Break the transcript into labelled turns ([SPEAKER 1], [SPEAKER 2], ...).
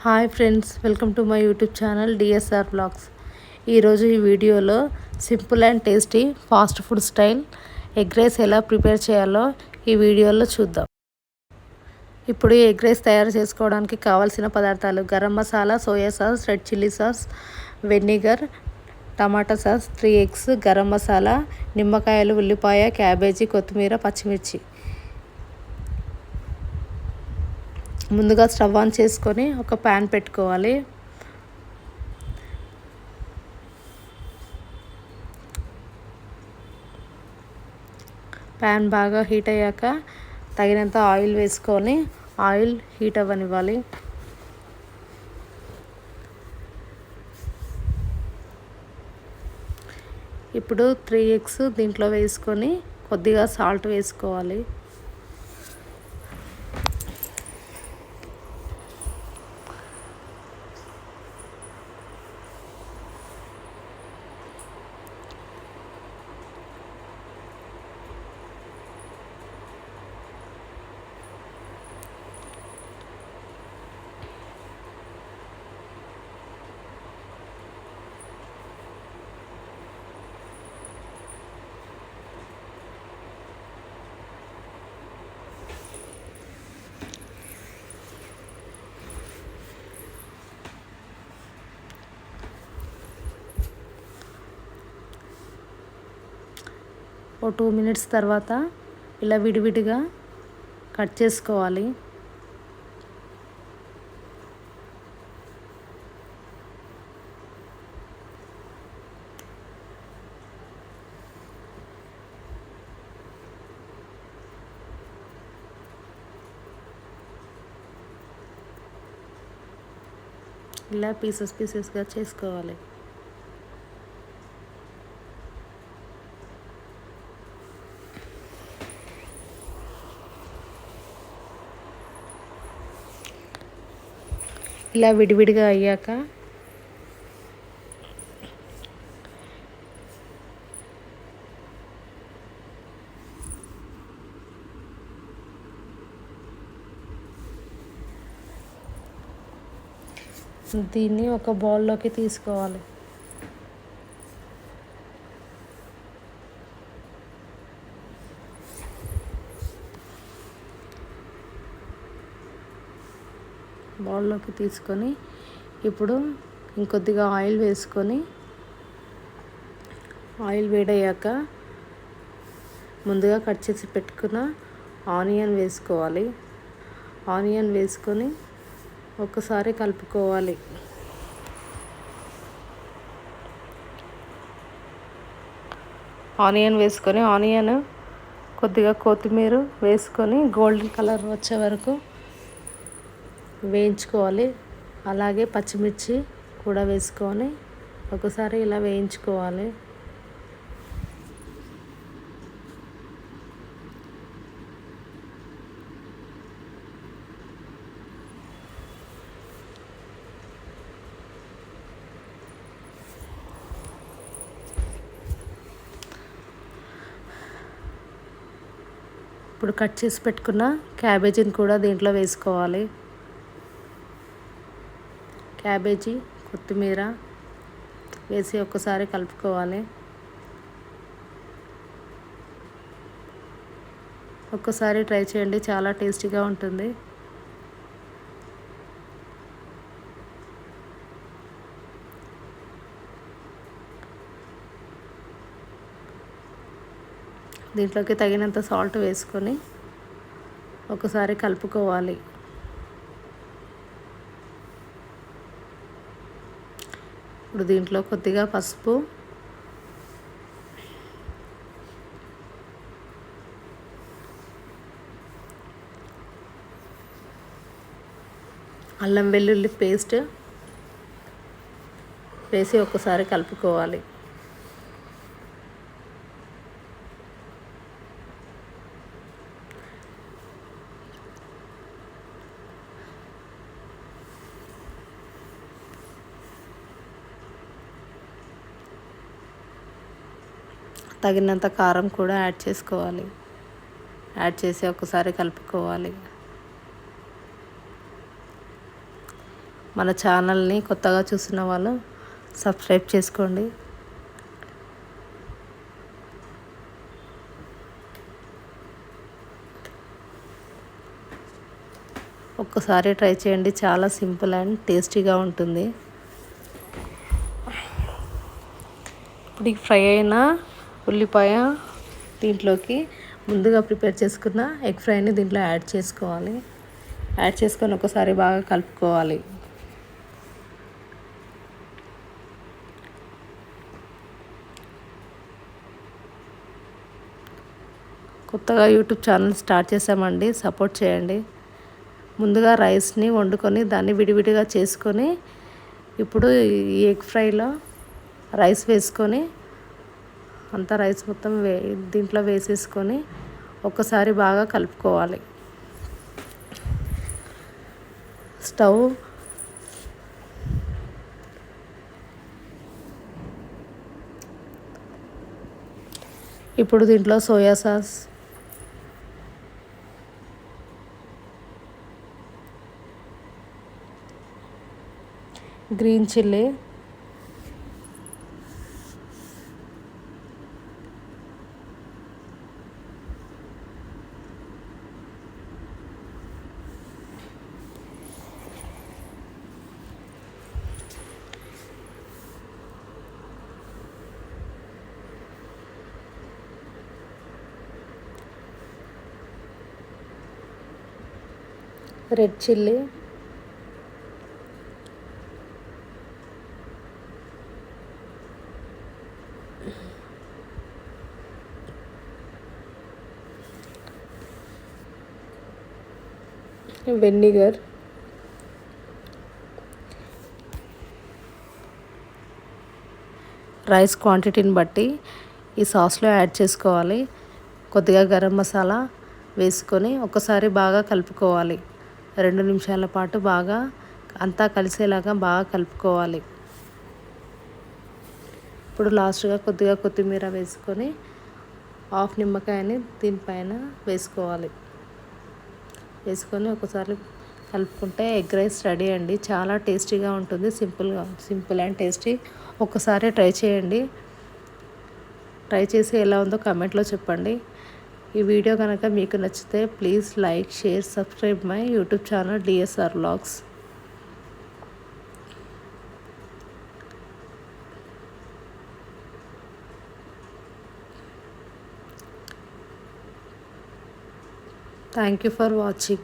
[SPEAKER 1] Hi friends, welcome to my YouTube channel DSR blogs. ఈరోజు ఈ వీడియోలో simple and tasty fast food style egg rice ఎలా prepare చేయాలో ఈ వీడియోలో చూద్దాం. ఇప్పుడు ఈ ఎగ్ రైస్ తయారు చేసుకోవడానికి కావాల్సిన పదార్థాలు: garam masala, soya sauce, red chilli sauce, vinegar, టమాటా సాస్, 3 ఎగ్స్, గరం మసాలా, నిమ్మకాయలు, ఉల్లిపాయ, క్యాబేజీ, కొత్తిమీర, పచ్చిమిర్చి. ముందుగా స్టవ్ ఆన్ చేసుకొని ఒక ప్యాన్ పెట్టుకోవాలి. ప్యాన్ బాగా హీట్ అయ్యాక తగినంత ఆయిల్ వేసుకొని ఆయిల్ హీట్ అవ్వనివ్వాలి. ఇప్పుడు 3 ఎగ్స్ దీంట్లో వేసుకొని కొద్దిగా సాల్ట్ వేసుకోవాలి. ఓ 2 మినిట్స్ తర్వాత ఇలా విడివిడిగా కట్ చేసుకోవాలి. ఇలా పీసెస్గా చేసుకోవాలి. ఇలా విడివిడిగా అయ్యాక దీన్ని ఒక బౌల్లోకి తీసుకోవాలి. బౌల్లోకి తీసుకొని ఇప్పుడు ఇంకొద్దిగా ఆయిల్ వేసుకొని ఆయిల్ వేడయ్యాక ముందుగా కట్ చేసి పెట్టుకున్న ఆనియన్ వేసుకోవాలి. ఆనియన్ వేసుకొని ఒకసారి కలుపుకోవాలి. ఆనియన్ కొద్దిగా కొత్తిమీర వేసుకొని గోల్డెన్ కలర్ వచ్చే వరకు వేయించుకోవాలి. అలాగే పచ్చిమిర్చి కూడా వేసుకొని ఒకసారి ఇలా వేయించుకోవాలి. ఇప్పుడు కట్ చేసి పెట్టుకున్న క్యాబేజీని కూడా దీంట్లో వేసుకోవాలి. క్యాబేజీ, కొత్తిమీర వేసి ఒకసారి కలుపుకోవాలి. ఒక్కసారి ట్రై చేయండి, చాలా టేస్టీగా ఉంటుంది. దీంట్లోకి తగినంత సాల్ట్ వేసుకొని ఒకసారి కలుపుకోవాలి. ఇప్పుడు దీంట్లో కొద్దిగా పసుపు, అల్లం వెల్లుల్లి పేస్ట్ వేసి ఒకసారి కలుపుకోవాలి. తగినంత కారం కూడా యాడ్ చేసుకోవాలి. యాడ్ చేసి ఒకసారి కలుపుకోవాలి. మన ఛానల్ని కొత్తగా చూసిన వాళ్ళు సబ్స్క్రైబ్ చేసుకోండి. ఒక్కసారి ట్రై చేయండి, చాలా సింపుల్ అండ్ టేస్టీగా ఉంటుంది. ఇప్పుడు ఈ ఫ్రై అయిన ఉల్లిపాయ దీంట్లోకి ముందుగా ప్రిపేర్ చేసుకున్న ఎగ్ ఫ్రైని దీంట్లో యాడ్ చేసుకోవాలి. యాడ్ చేసుకొని ఒకసారి బాగా కలుపుకోవాలి. కొత్తగా యూట్యూబ్ ఛానల్ స్టార్ట్ చేసామండి, సపోర్ట్ చేయండి. ముందుగా రైస్ని వండుకొని దాన్ని విడివిడిగా చేసుకొని ఇప్పుడు ఈ ఎగ్ ఫ్రైలో రైస్ వేసుకొని అంతా రైస్ మొత్తం దీంట్లో వేసేసుకొని ఒకసారి బాగా కలుపుకోవాలి. స్టవ్ ఇప్పుడు దీంట్లో soya sauce, green chilli, red chilli, vinegar, rice క్వాంటిటీని బట్టి ఈ సాస్లో యాడ్ చేసుకోవాలి. కొద్దిగా గరం మసాలా వేసుకొని ఒకసారి బాగా కలుపుకోవాలి. 2 నిమిషాల పాటు బాగా అంతా కలిసేలాగా బాగా కలుపుకోవాలి. ఇప్పుడు లాస్ట్గా కొద్దిగా కొత్తిమీర వేసుకొని హాఫ్ నిమ్మకాయని దీనిపైన వేసుకోవాలి. వేసుకొని ఒకసారి కలుపుకుంటే ఎగ్ రైస్ రెడీ అండి. చాలా టేస్టీగా ఉంటుంది, సింపుల్ అండ్ టేస్టీ. ఒకసారి ట్రై చేయండి. ట్రై చేసి ఎలా ఉందో కామెంట్లో చెప్పండి. ఈ వీడియో కనుక మీకు నచ్చితే please like, share, subscribe my YouTube channel DSR Vlogs. Thank you for watching.